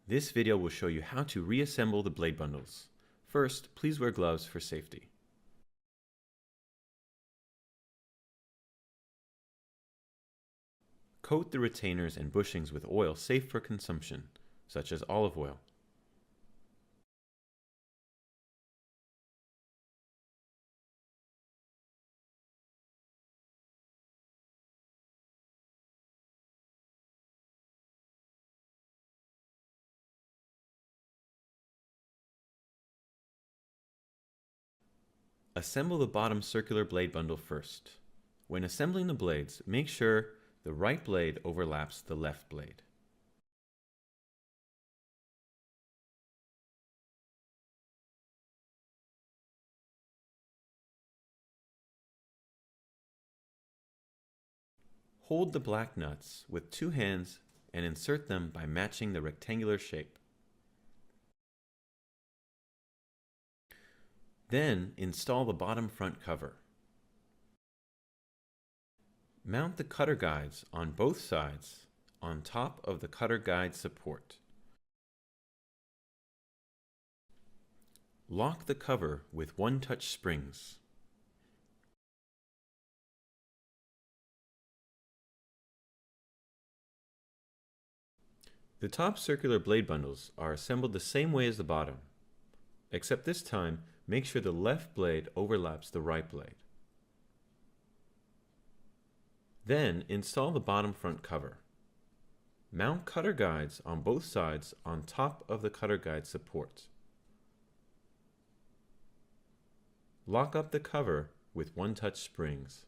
This video will show you how to reassemble the blade bundles. First, please wear gloves for safety. Coat the retainers and bushings with oil safe for consumption, such as olive oil. Assemble the bottom circular blade bundle first. When assembling the blades, make sure the right blade overlaps the left blade. Hold the black nuts with two hands and insert them by matching the rectangular shape. Then install the bottom front cover. Mount the cutter guides on both sides on top of the cutter guide support. Lock the cover with one-touch springs. The top circular blade bundles are assembled the same way as the bottom, except this time make sure the left blade overlaps the right blade. Then install the bottom front cover. Mount cutter guides on both sides on top of the cutter guide support. Lock up the cover with one-touch springs.